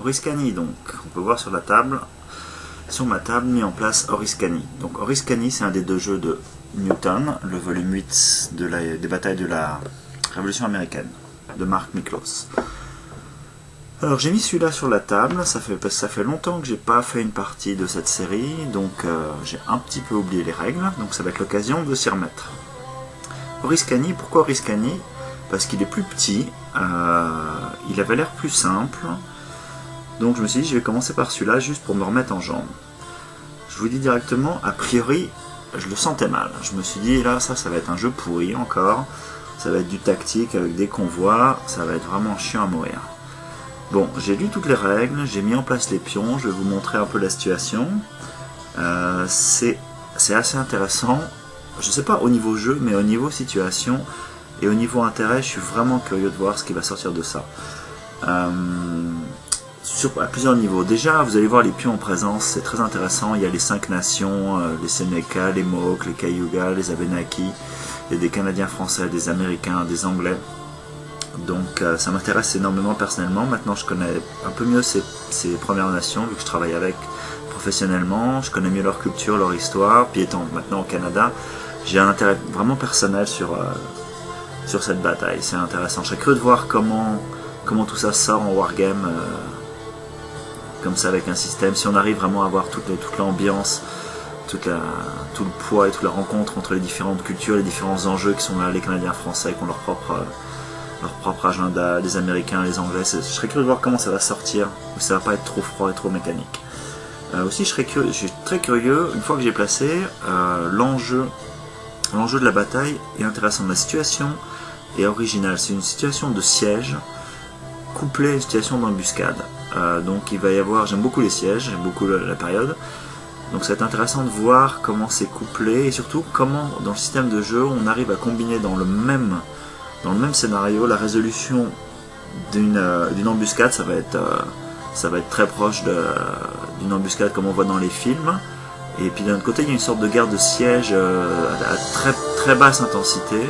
Oriskany, donc on peut voir sur la table, sur ma table, mis en place Oriskany. Donc Oriskany, c'est un des deux jeux de Newton, le volume 8 des batailles de la Révolution américaine, de Mark Miklos. Alors j'ai mis celui-là sur la table, ça fait longtemps que j'ai pas fait une partie de cette série, donc j'ai un petit peu oublié les règles, donc ça va être l'occasion de s'y remettre. Oriskany, pourquoi Oriskany? Parce qu'il est plus petit, il avait l'air plus simple, donc je me suis dit je vais commencer par celui-là juste pour me remettre en jambe. Je vous dis directement, a priori je le sentais mal, je me suis dit là ça va être un jeu pourri encore, ça va être du tactique avec des convois, ça va être vraiment chiant à mourir. Bon, j'ai lu toutes les règles, j'ai mis en place les pions, je vais vous montrer un peu la situation. C'est assez intéressant, je sais pas au niveau jeu, mais au niveau situation et au niveau intérêt, je suis vraiment curieux de voir ce qui va sortir de ça. À plusieurs niveaux. Déjà, vous allez voir les pions en présence, c'est très intéressant. Il y a les 5 nations, les Seneca, les Mohawks, les Cayugas, les Abenaki, il y a des Canadiens français, des Américains, des Anglais. Donc ça m'intéresse énormément personnellement. Maintenant je connais un peu mieux ces Premières Nations, vu que je travaille avec professionnellement, je connais mieux leur culture, leur histoire, puis étant maintenant au Canada, j'ai un intérêt vraiment personnel sur cette bataille. C'est intéressant, je serais curieux de voir comment tout ça sort en wargame, comme ça avec un système, si on arrive vraiment à avoir toute l'ambiance, tout le poids et toute la rencontre entre les différentes cultures, les différents enjeux qui sont là, les Canadiens français qui ont leur propre agenda, les Américains, les Anglais. Je serais curieux de voir comment ça va sortir, où ça va pas être trop froid et trop mécanique. Aussi, je suis très curieux, une fois que j'ai placé, l'enjeu de la bataille est intéressant. La situation est originale, c'est une situation de siège couplée à une situation d'embuscade. Donc il va y avoir, j'aime beaucoup les sièges, j'aime beaucoup la période, donc ça va être intéressant de voir comment c'est couplé, et surtout comment dans le système de jeu on arrive à combiner dans le même scénario la résolution d'une embuscade. Ça va être très proche d'une embuscade comme on voit dans les films, et puis d'un autre côté il y a une sorte de guerre de siège à très, très basse intensité,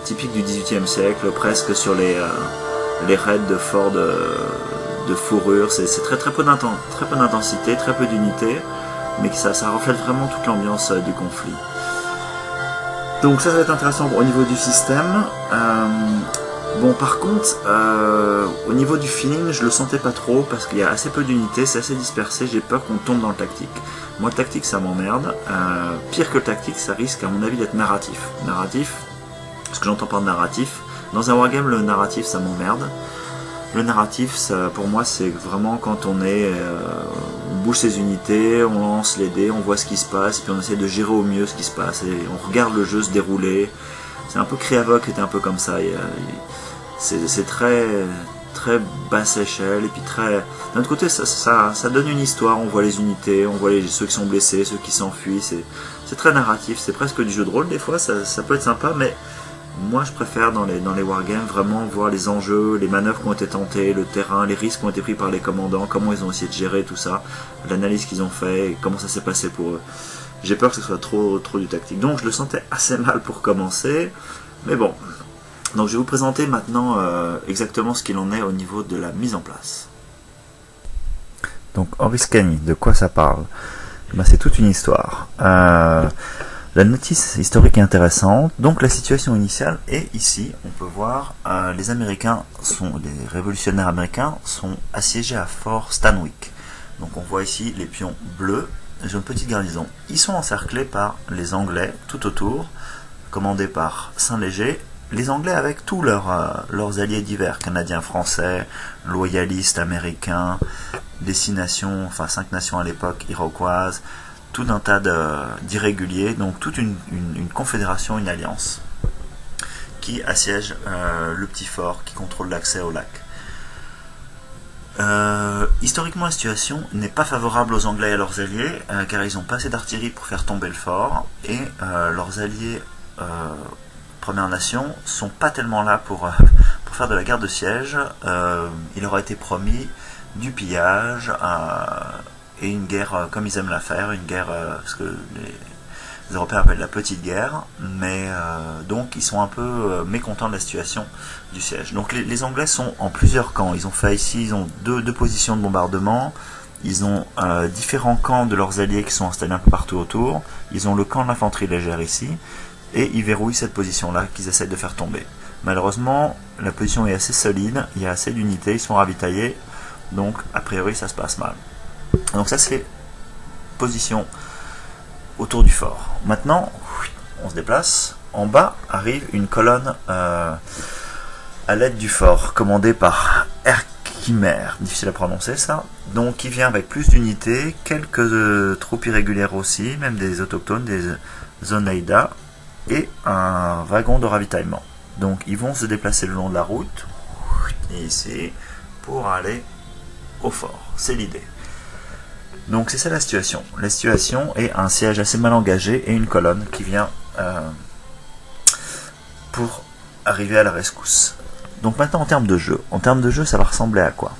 typique du XVIIIe siècle, presque sur les raids de forts de fourrure. C'est très peu d'intensité, très peu d'unité, mais ça reflète vraiment toute l'ambiance du conflit. Donc ça va être intéressant au niveau du système. Bon, par contre, au niveau du feeling, je le sentais pas trop parce qu'il y a assez peu d'unités, c'est assez dispersé, j'ai peur qu'on tombe dans le tactique. Moi, le tactique, ça m'emmerde. Pire que le tactique, ça risque, à mon avis, d'être narratif. Narratif, ce que j'entends par narratif, dans un wargame, le narratif, ça m'emmerde. Le narratif, ça, pour moi, c'est vraiment quand on bouge ses unités, on lance les dés, on voit ce qui se passe, et puis on essaie de gérer au mieux ce qui se passe, et on regarde le jeu se dérouler. C'est un peu Kriavok qui était un peu comme ça. C'est très, très basse échelle, et puis très... D'un autre côté, ça donne une histoire, on voit les unités, on voit ceux qui sont blessés, ceux qui s'enfuient, c'est très narratif, c'est presque du jeu de rôle des fois, ça peut être sympa, mais... Moi je préfère dans les wargames vraiment voir les enjeux, les manœuvres qui ont été tentées, le terrain, les risques qui ont été pris par les commandants, comment ils ont essayé de gérer tout ça, l'analyse qu'ils ont fait et comment ça s'est passé pour eux. J'ai peur que ce soit trop du tactique. Donc je le sentais assez mal pour commencer, mais bon. Donc je vais vous présenter maintenant exactement ce qu'il en est au niveau de la mise en place. Donc Oriskany, de quoi ça parle? C'est toute une histoire. La notice historique est intéressante. Donc la situation initiale est ici. On peut voir les révolutionnaires américains sont assiégés à Fort Stanwix. Donc on voit ici les pions bleus. Ils ont une petite garnison. Ils sont encerclés par les Anglais tout autour, commandés par Saint-Léger. Les Anglais avec tous leurs alliés divers, Canadiens, Français, loyalistes, Américains, des 6 nations, enfin 5 nations à l'époque, iroquoises, tout un tas d'irréguliers, donc toute une confédération, une alliance qui assiège le petit fort qui contrôle l'accès au lac. Historiquement, la situation n'est pas favorable aux Anglais et à leurs alliés, car ils n'ont pas assez d'artillerie pour faire tomber le fort, et leurs alliés Premières Nations sont pas tellement là pour faire de la guerre de siège. Il leur a été promis du pillage et une guerre comme ils aiment la faire, une guerre parce que les Européens appellent la petite guerre, mais donc ils sont un peu mécontents de la situation du siège. Donc les Anglais sont en plusieurs camps. Ils ont fait ici, ils ont deux positions de bombardement. Ils ont différents camps de leurs alliés qui sont installés un peu partout autour. Ils ont le camp de l'infanterie légère ici, et ils verrouillent cette position-là qu'ils essaient de faire tomber. Malheureusement, la position est assez solide, il y a assez d'unités, ils sont ravitaillés, donc a priori ça se passe mal. Donc ça c'est position autour du fort. Maintenant, on se déplace. En bas arrive une colonne à l'aide du fort, commandée par Herkimer, difficile à prononcer ça, donc qui vient avec plus d'unités, quelques troupes irrégulières aussi, même des autochtones, des Oneida, et un wagon de ravitaillement. Donc ils vont se déplacer le long de la route, et ici, pour aller au fort. C'est l'idée. Donc c'est ça la situation. La situation est un siège assez mal engagé et une colonne qui vient pour arriver à la rescousse. Donc maintenant en termes de jeu. En termes de jeu, ça va ressembler à quoi?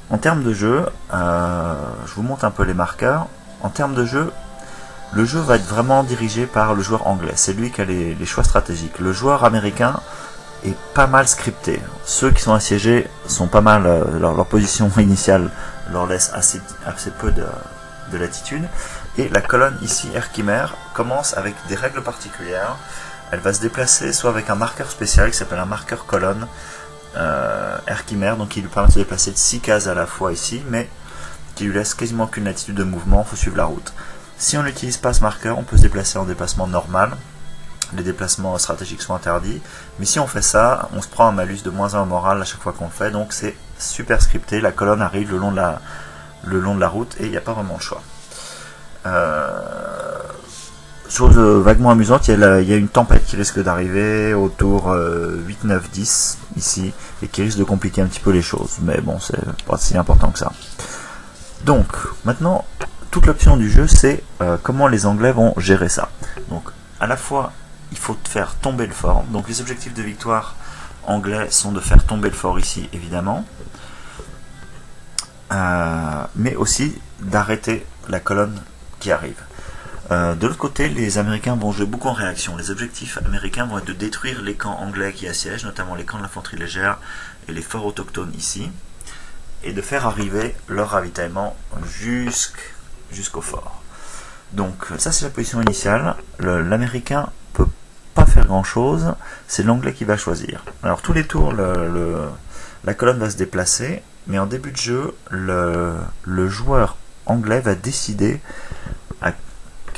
En termes de jeu, je vous montre un peu les marqueurs. En termes de jeu, le jeu va être vraiment dirigé par le joueur anglais. C'est lui qui a les choix stratégiques. Le joueur américain est pas mal scripté. Ceux qui sont assiégés sont pas mal... leur position initiale leur laisse assez peu de latitude. Et la colonne ici, Herkimer, commence avec des règles particulières. Elle va se déplacer soit avec un marqueur spécial qui s'appelle un marqueur colonne Herkimer, donc qui lui permet de se déplacer de 6 cases à la fois ici, mais qui lui laisse quasiment qu'une latitude de mouvement, il faut suivre la route. Si on n'utilise pas ce marqueur, on peut se déplacer en déplacement normal. Les déplacements stratégiques sont interdits. Mais si on fait ça, on se prend un malus de -1 au moral à chaque fois qu'on le fait. Donc c'est super scripté. La colonne arrive le long de la route et il n'y a pas vraiment de choix. Chose vaguement amusante, il y a une tempête qui risque d'arriver autour 8, 9, 10 ici et qui risque de compliquer un petit peu les choses. Mais bon, c'est pas si important que ça. Donc, maintenant... toute l'option du jeu, c'est comment les Anglais vont gérer ça. Donc, à la fois, il faut faire tomber le fort. Donc, les objectifs de victoire anglais sont de faire tomber le fort ici, évidemment. Mais aussi d'arrêter la colonne qui arrive. De l'autre côté, les Américains vont jouer beaucoup en réaction. Les objectifs américains vont être de détruire les camps anglais qui assiègent, notamment les camps de l'infanterie légère et les forts autochtones ici, et de faire arriver leur ravitaillement jusqu'au fort. Donc ça c'est la position initiale. L'américain peut pas faire grand chose, c'est l'anglais qui va choisir. Alors tous les tours la colonne va se déplacer, mais en début de jeu le joueur anglais va décider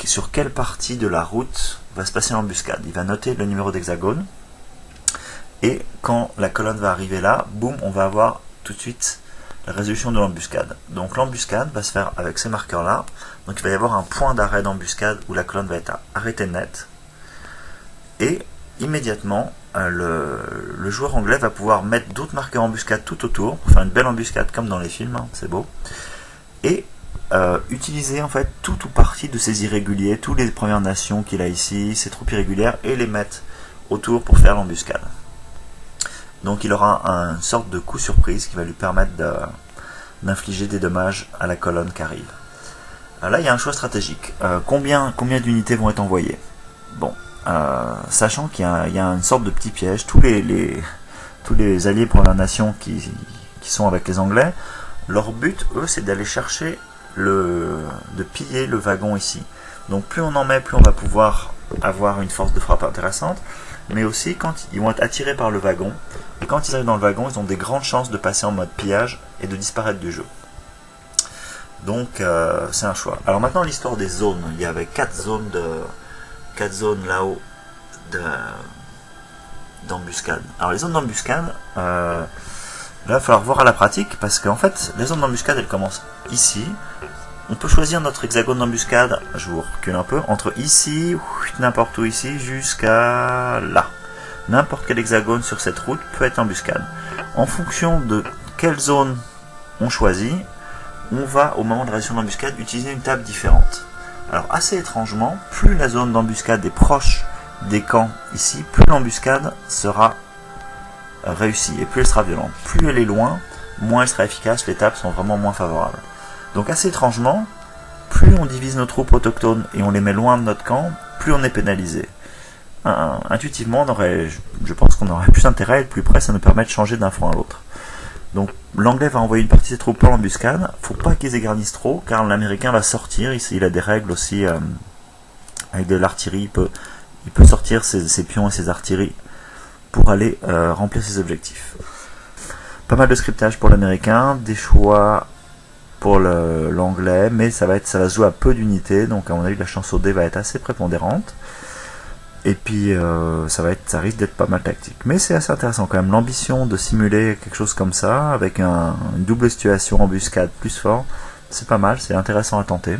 sur quelle partie de la route va se passer l'embuscade. Il va noter le numéro d'hexagone et quand la colonne va arriver là, boum, on va avoir tout de suite la résolution de l'embuscade. Donc l'embuscade va se faire avec ces marqueurs là. Donc il va y avoir un point d'arrêt d'embuscade où la colonne va être arrêtée net. Et immédiatement, le joueur anglais va pouvoir mettre d'autres marqueurs embuscade tout autour pour faire une belle embuscade comme dans les films, hein, c'est beau. Et utiliser en fait tout ou partie de ces irréguliers, tous les Premières Nations qu'il a ici, ces troupes irrégulières, et les mettre autour pour faire l'embuscade. Donc il aura une sorte de coup surprise qui va lui permettre d'infliger des dommages à la colonne qui arrive. Alors là il y a un choix stratégique. Combien d'unités vont être envoyées? Bon, sachant qu'il y a une sorte de petit piège, tous les alliés pour la nation qui sont avec les Anglais, leur but, eux, c'est d'aller chercher de piller le wagon ici. Donc plus on en met, plus on va pouvoir avoir une force de frappe intéressante, mais aussi quand ils vont être attirés par le wagon, et quand ils arrivent dans le wagon, ils ont des grandes chances de passer en mode pillage et de disparaître du jeu. Donc c'est un choix. Alors maintenant l'histoire des zones, il y avait 4 zones là-haut d'embuscade. Alors les zones d'embuscade, là il va falloir voir à la pratique, parce qu'en fait les zones d'embuscade elles commencent ici. On peut choisir notre hexagone d'embuscade, je vous recule un peu, entre ici, n'importe où ici, jusqu'à là. N'importe quel hexagone sur cette route peut être embuscade. En fonction de quelle zone on choisit, on va, au moment de la réalisation de l'embuscade, utiliser une table différente. Alors, assez étrangement, plus la zone d'embuscade est proche des camps ici, plus l'embuscade sera réussie et plus elle sera violente. Plus elle est loin, moins elle sera efficace, les tables sont vraiment moins favorables. Donc assez étrangement, plus on divise nos troupes autochtones et on les met loin de notre camp, plus on est pénalisé. Intuitivement, je pense qu'on aurait plus intérêt à être plus près, ça nous permet de changer d'un front à l'autre. Donc l'anglais va envoyer une partie de ses troupes en embuscade, faut pas qu'ils égarnissent trop, car l'américain va sortir, il a des règles aussi, avec de l'artillerie, il peut sortir ses pions et ses artilleries pour aller remplir ses objectifs. Pas mal de scriptage pour l'américain, des choix pour l'anglais, mais ça va se jouer à peu d'unités, donc à mon avis la chance au dé va être assez prépondérante. Et puis ça risque d'être pas mal tactique. Mais c'est assez intéressant quand même, l'ambition de simuler quelque chose comme ça, avec une double situation embuscade plus fort, c'est pas mal, c'est intéressant à tenter.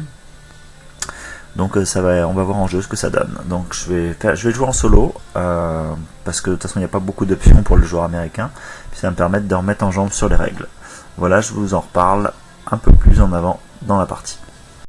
Donc on va voir en jeu ce que ça donne. Donc je vais le jouer en solo, parce que de toute façon il n'y a pas beaucoup d'options pour le joueur américain, puis ça va me permettre de remettre en jambe sur les règles. Voilà, je vous en reparle un peu plus en avant dans la partie.